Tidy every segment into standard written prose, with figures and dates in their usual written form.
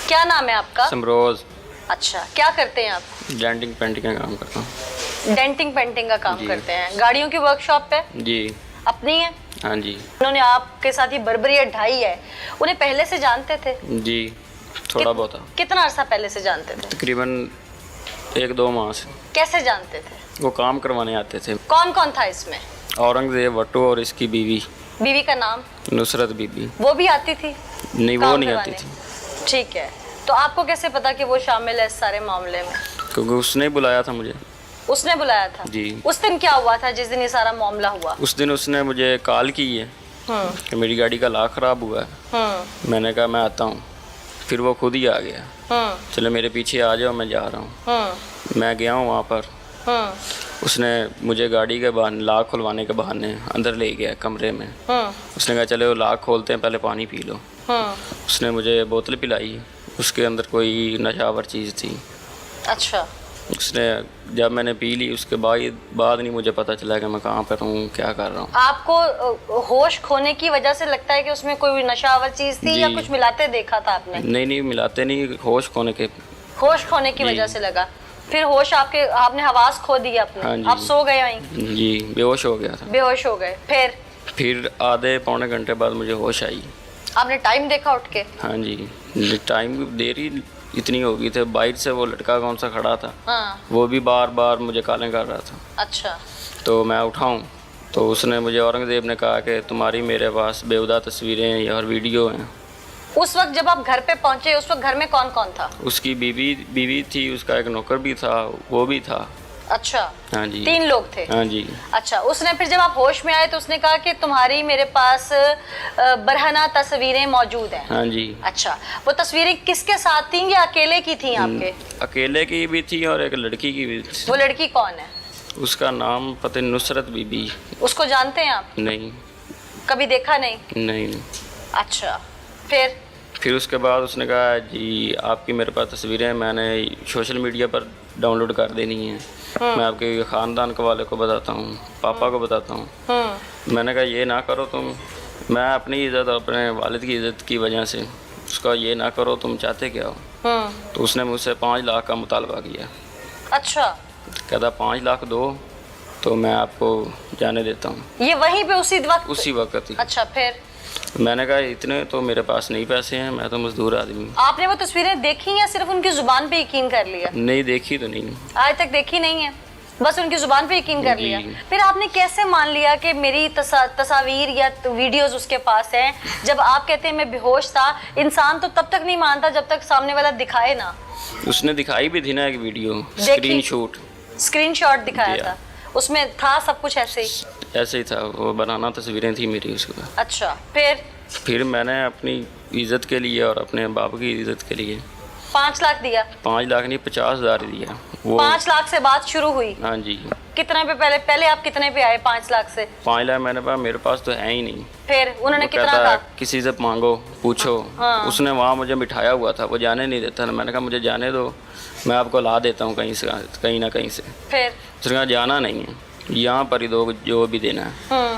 क्या नाम है आपका? समरोज। अच्छा, क्या करते हैं आप? डेंटिंग पेंटिंग का काम करता हूँ। डेंटिंग पेंटिंग का काम जी। करते हैं। गाड़ियों की वर्कशॉप है? जी। अपनी है? हाँ जी। उन्होंने आपके साथ ये बर्बरियत ढाई है, उन्हें पहले से जानते थे? जी, थोड़ा बहुत। कितना अरसा पहले से जानते थे? तकरीबन 1-2 माह से। कैसे जानते थे? वो काम करवाने आते थे। कौन कौन था इसमें? औरंगजेब भट्टो और इसकी बीवी बीवी का नाम? नुसरत बीबी। वो भी आती थी? नहीं, वो काम नहीं करवाने? आती थी। ठीक है, तो आपको कैसे पता कि वो शामिल है इस सारे मामले में? क्योंकि उसने ही बुलाया था मुझे। उसने बुलाया था? जी। उस दिन क्या हुआ था जिस दिन ये सारा मामला हुआ? उस दिन उसने मुझे कॉल की है कि मेरी गाड़ी का लॉक ख़राब हुआ है। मैंने कहा मैं आता हूँ। फिर वो खुद ही आ गया। चलो मेरे पीछे आ जाओ, मैं जा रहा हूँ। मैं गया हूँ वहाँ पर। उसने मुझे गाड़ी के बहाने, लॉक खुलवाने के बहाने अंदर ले गया कमरे में। उसने कहा चलो लॉक खोलते हैं, पहले पानी पी लो। उसने मुझे बोतल पिलाई, उसके अंदर कोई नशावर चीज़ थी। अच्छा। उसने जब मैंने पी ली उसके बाद नहीं मुझे पता चला कि मैं कहाँ पर हूँ, क्या कर रहा हूँ। आपको होश खोने की वजह से लगता है कि उसमें कोई नशावर चीज थी या कुछ मिलाते देखा था आपने? नहीं, मिलाते नहीं, होश खोने के। होश खोने की वजह से लगा। फिर होश आपने हवास खो दी अपनी। हाँ जी। आप सो गए वहीं? जी, बेहोश हो गया था। बेहोश हो गए। फिर आधे पौने घंटे बाद मुझे होश आई। आपने टाइम देखा उठ के? हाँ जी, टाइम देरी इतनी हो गई थी। बाइक से वो लड़का कौन सा खड़ा था। हाँ। वो भी बार बार मुझे कॉलिंग कर रहा था। अच्छा। तो मैं उठाऊं तो उसने मुझे, औरंगजेब ने कहा कि तुम्हारी मेरे पास बेहुदा तस्वीरें हैं और वीडियो हैं। उस वक्त जब आप घर पे पहुंचे, उस वक्त घर में कौन कौन था? उसकी बीवी थी, उसका एक नौकर भी था, वो भी था। अच्छा। हाँ जी। 3 लोग थे? हाँ जी। अच्छा, उसने फिर जब आप होश में आए तो उसने कहा कि तुम्हारी मेरे पास बरहना तस्वीरें मौजूद हैं। हाँ जी। अच्छा, वो तस्वीरें किसके साथ थी या अकेले की थी आपके? अकेले की भी थी और एक लड़की की भी थी। वो लड़की कौन है? उसका नाम पता नहीं, नुसरत बीबी। उसको जानते हैं आप? नहीं। कभी देखा नहीं? नहीं। अच्छा, फिर उसके बाद उसने कहा जी आपकी मेरे पास तस्वीरें मैंने सोशल मीडिया पर डाउनलोड कर देनी है। मैं आपके ख़ानदान के वाले को बताता हूँ, पापा को बताता हूँ। मैंने कहा ये ना करो तुम, मैं अपनी इज़्ज़त अपने वालिद की इज़्ज़त की वजह से उसका ये ना करो, तुम चाहते क्या हो? तो उसने मुझसे 5 लाख का मुतालबा किया। अच्छा। कहता 5 लाख दो तो मैं आपको जाने देता हूँ। ये वहीं पे उसी वक्त ही। अच्छा, फिर? मैंने कहा इतने तो मेरे पास नहीं पैसे हैं, मैं तो मजदूर आदमी हूँ। आपने वो तस्वीरें देखी या सिर्फ उनकी जुबान पे यकीन कर लिया? नहीं, देखी तो नहीं। आज तक देखी नहीं है, बस उनकी जुबान पे यकीन कर लिया। फिर आपने कैसे मान लिया कि मेरी तस्वीर या वीडियोस उसके पास हैं? जब आप कहते हैं मैं बेहोश था, इंसान तो तब तक नहीं मानता जब तक सामने वाला दिखाए ना। उसने दिखाई भी थी ना एक वीडियो, स्क्रीनशॉट दिखाया था, उसमें था सब कुछ ऐसे ही था। वो बनाना तस्वीरें थी मेरी उसको। अच्छा, फिर मैंने अपनी इज्जत के लिए और अपने बाप की इज्जत के लिए 5 लाख दिया? 5 लाख नहीं, 50,000 दिया। वो 5 लाख से बात शुरू हुई? हाँ जी। कितने पे पहले आप कितने पे आए 5 लाख से? 5 लाख मैंने कहा मेरे पास तो है ही नहीं। फिर उन्होंने कितना कहा? किसी से मांगो, पूछो। हाँ। उसने वहाँ मुझे बिठाया हुआ था, वो जाने नहीं देता था। मैंने कहा मुझे जाने दो, मैं आपको ला देता हूँ कहीं ना कहीं से। फिर उसने कहा जाना नहीं है, यहाँ पर ही दो जो भी देना है।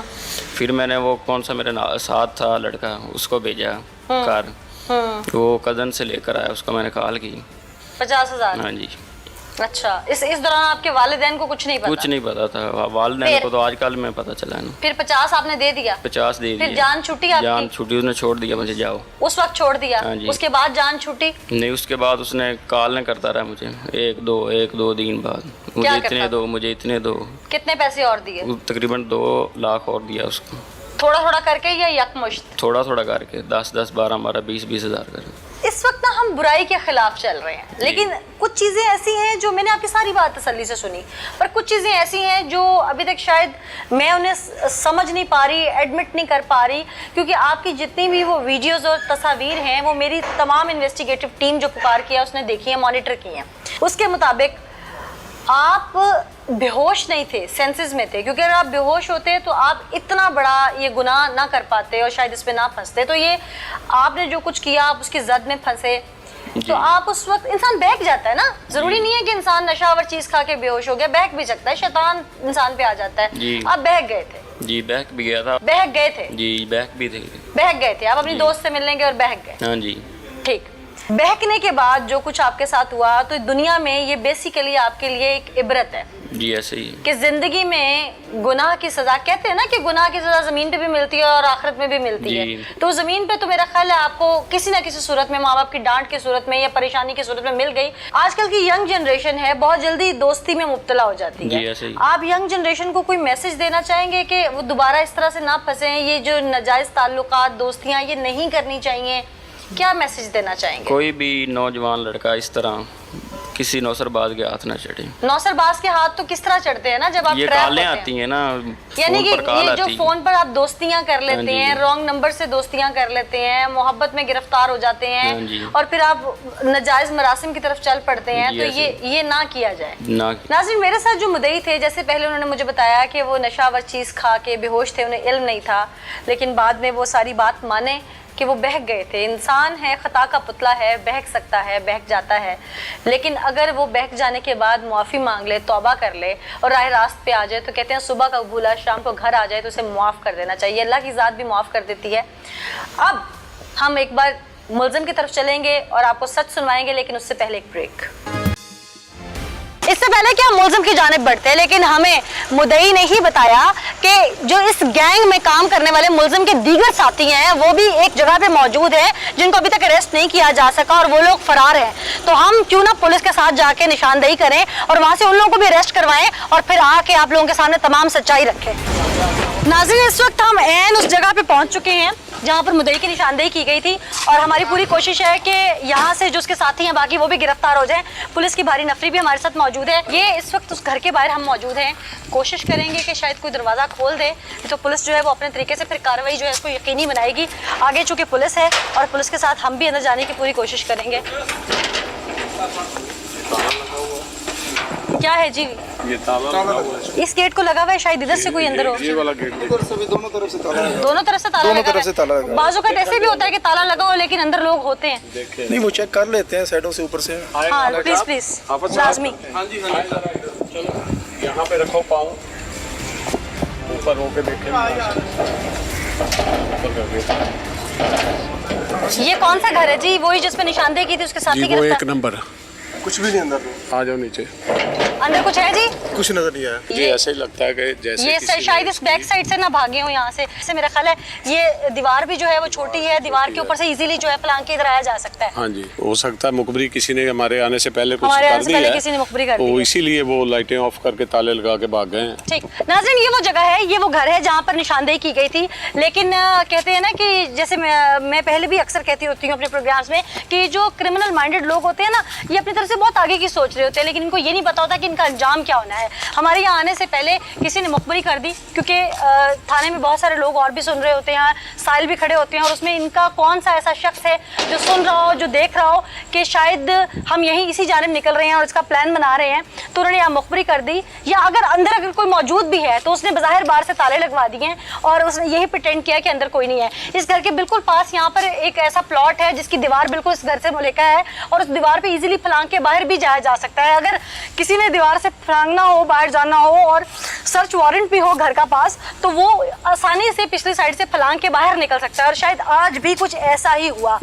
फिर मैंने वो कौन सा मेरे साथ था लड़का, उसको भेजा कार। वो कज़न से लेकर आया, उसको मैंने कॉल की। 50,000? हाँ जी। अच्छा, इस दौरान आपके वालिदैन को कुछ नहीं पता? कुछ नहीं पता था। वालिदैन को तो आजकल में पता चला है ना। फिर 50 आपने दे दिया? 50 दे दिया। फिर जान छूटी आपकी? जान छूटी, उसने छोड़ दिया मुझे, जाओ। उस वक्त छोड़ दिया? हाँ जी। उसके बाद जान छूटी? नहीं, उसके बाद उसने कॉल नहीं करता रहा मुझे, एक दो दिन बाद मुझे इतने दो, मुझे इतने दो। कितने पैसे और दिए? तकरीबन 2 लाख और दिया उसको। थोड़ा थोड़ा करके या यकमुश्त? थोड़ा थोड़ा करके, 10-10, 12-12, 20-20 हज़ार करके। इस वक्त ना हम बुराई के खिलाफ चल रहे हैं, लेकिन कुछ चीज़ें ऐसी हैं जो, मैंने आपकी सारी बात तसल्ली से सुनी, पर कुछ चीज़ें ऐसी हैं जो अभी तक शायद मैं उन्हें समझ नहीं पा रही, एडमिट नहीं कर पा रही, क्योंकि आपकी जितनी भी वो वीडियोज़ और तस्वीर हैं वो मेरी तमाम इन्वेस्टिगेटिव टीम जो पुकार किया उसने देखी है, मॉनिटर की हैं। उसके मुताबिक आप बेहोश नहीं थे, सेंसेस में थे, क्योंकि अगर आप बेहोश होते तो आप इतना बड़ा ये गुनाह ना कर पाते और शायद इस पे ना फंसते। तो ये आपने जो कुछ किया, आप उसकी जद में फंसे, तो आप उस वक्त, इंसान बहक जाता है ना, जरूरी नहीं है कि इंसान नशावर चीज खा के बेहोश हो गया, बहक भी सकता है, शैतान इंसान पे आ जाता है। आप बहक गए थे? जी, बहक भी गया था। बहक गए थे? जी, बहक भी थे। बहक गए थे, आप अपनी दोस्त से मिलने गए और बहक गए? हाँ जी। ठीक, बहकने के बाद जो कुछ आपके साथ हुआ, तो दुनिया में ये बेसिकली आपके लिए एक इबरत है जी ऐसे ही कि जिंदगी में गुनाह की सजा, कहते हैं ना कि गुनाह की सजा जमीन पे भी मिलती है और आखिरत में भी मिलती है। तो जमीन पे तो मेरा ख्याल है आपको किसी ना किसी सूरत में, माँ बाप की डांट की सूरत में या परेशानी की सूरत में मिल गई। आजकल की यंग जनरेशन है बहुत जल्दी दोस्ती में मुब्तला हो जाती है। आप यंग जनरेशन को कोई मैसेज देना चाहेंगे कि वो दोबारा इस तरह से ना फंसे, ये जो नाजायज ताल्लुकात, दोस्तियां ये नहीं करनी चाहिए, क्या मैसेज देना चाहेंगे? कोई भी नौजवान लड़का इस तरह किसी नौसरबाज के हाथ ना चढ़े। नौसरबाज के हाथ तो किस तरह चढ़ते हैं ना, जब आप ये कालें आती हैं ना, यानी कि ये जो फोन पर आप दोस्तियां कर लेते हैं, रॉन्ग नंबर से दोस्तियां कर लेते हैं, मोहब्बत में गिरफ्तार हो जाते हैं और फिर आप नाजायज मरासिम की तरफ चल पड़ते हैं, तो ये ना किया जाए। नाज़रीन, मेरे साथ जो मुदई थे, जैसे पहले उन्होंने मुझे बताया कि वो नशावर चीज खा के बेहोश थे, उन्हें इल्म नहीं था, लेकिन बाद में वो सारी बात माने कि वो बहक गए थे। इंसान है, खता का पुतला है, बहक सकता है, बहक जाता है, लेकिन अगर वो बहक जाने के बाद मुआफ़ी मांग ले, तौबा कर ले और राह रास्त पे आ जाए, तो कहते हैं सुबह का भूला शाम को घर आ जाए तो उसे मुआफ़ कर देना चाहिए। अल्लाह की ज़ात भी मुआफ़ कर देती है। अब हम एक बार मुल्ज़िम की तरफ चलेंगे और आपको सच सुनवाएंगे, लेकिन उससे पहले एक ब्रेक। इससे पहले कि हम मुल्ज़िम की जानिब बढ़ते हैं, लेकिन हमें मुदई ने ही बताया कि जो इस गैंग में काम करने वाले मुल्ज़िम के दीगर साथी हैं वो भी एक जगह पे मौजूद हैं जिनको अभी तक अरेस्ट नहीं किया जा सका और वो लोग फरार हैं। तो हम क्यों ना पुलिस के साथ जाके निशानदेही करें और वहां से उन लोगों को भी अरेस्ट करवाएं और फिर आके आप लोगों के सामने तमाम सच्चाई रखें। नाज़रीन, इस वक्त हम ऐन उस जगह पे पहुंच चुके हैं जहां पर मुदई की निशानदेही की गई थी और हमारी पूरी कोशिश है कि यहाँ से जो उसके साथी हैं बाकी वो भी गिरफ्तार हो जाएं। पुलिस की भारी नफरी भी हमारे साथ मौजूद है। ये इस वक्त उस घर के बाहर हम मौजूद हैं, कोशिश करेंगे कि शायद कोई दरवाज़ा खोल दे, तो पुलिस जो है वो अपने तरीके से फिर कार्रवाई जो है इसको यकीनी बनाएगी। आगे चूँकि पुलिस है और पुलिस के साथ हम भी अंदर जाने की पूरी कोशिश करेंगे। क्या है जी? ये ताला इस गेट को लगा हुआ है, शायद इधर से कोई अंदर हो। ये वाला गेट दोनों तरफ से ताला लगा है। बाजू का ऐसे भी होता है कि ताला लगा हो लेकिन अंदर लोग होते हैं। नहीं, वो चेक कर लेते हैं साइडों से, ऊपर से। हाँ, प्लीज लाजमी। हाँ जी, चलो यहाँ पे रखो पाँव, ऊपर होके देखें। ये कौन सा घर है जी? वही जिसमें निशानदेही की थी उसके साथ ही वो एक नंबर। कुछ भी नहीं अंदर, आ जाओ नीचे। अंदर कुछ है जी? कुछ नजर नहीं आया। ये ऐसे ही लगता है कि जैसे ये शायद इस बैक साइड से ना भागे हो यहाँ से। इससे मेरा ख्याल है ये दीवार भी जो है वो छोटी है, दीवार के ऊपर से इजीली जो है फलांग के इधर आया जा सकता है। हाँ जी, हो सकता है मुखबरी किसी ने हमारे आने से पहले कुछ हमारे कर आने से पहले किसी ने मुखबरी कर दी है, इसीलिए वो लाइटें ऑफ करके ताले लगा के भाग गए हैं। ठीक नाज़रीन, ये वो जगह है, ये वो घर है जहाँ पर निशानदेही की गई थी। लेकिन कहते हैं ना कि जैसे मैं पहले भी अक्सर कहती होती हूँ अपने प्रोग्राम्स में कि जो क्रिमिनल माइंडेड लोग होते हैं ना, ये अपनी तरफ से बहुत आगे की सोच रहे होते हैं, लेकिन इनको ये नहीं पता होता कि इनका अंजाम क्या होना है। हमारे यहाँ आने से पहले किसी ने मुखबरी कर दी, क्योंकि थाने में बहुत सारे लोग और भी सुन रहे होते हैं, साहिल भी खड़े होते हैं और उसमें इनका कौन सा ऐसा शख्स है जो सुन रहा हो, जो देख रहा हो कि शायद हम यहीं इसी जानिब निकल रहे हैं और इसका प्लान बना रहे हैं, तो उन्होंने यहाँ मुखबरी कर दी। या अगर कोई मौजूद भी है तो उसने बज़ाहिर बाहर से ताले लगवा दिए और उसने यही प्रिटेंड किया कि अंदर कोई नहीं है। इस घर के बिल्कुल पास यहाँ पर एक ऐसा प्लॉट है जिसकी दीवार बिल्कुल इस घर से मुलेका है और उस दीवार पर ईजिली फलांग के बाहर भी जाया जा सकता है। अगर किसी ने दीवार से फलांगना हो, बाहर जाना हो और सर्च वारंट भी हो घर का पास, तो वो आसानी से पिछली साइड से फलांग के बाहर निकल सकता है और शायद आज भी कुछ ऐसा ही हुआ।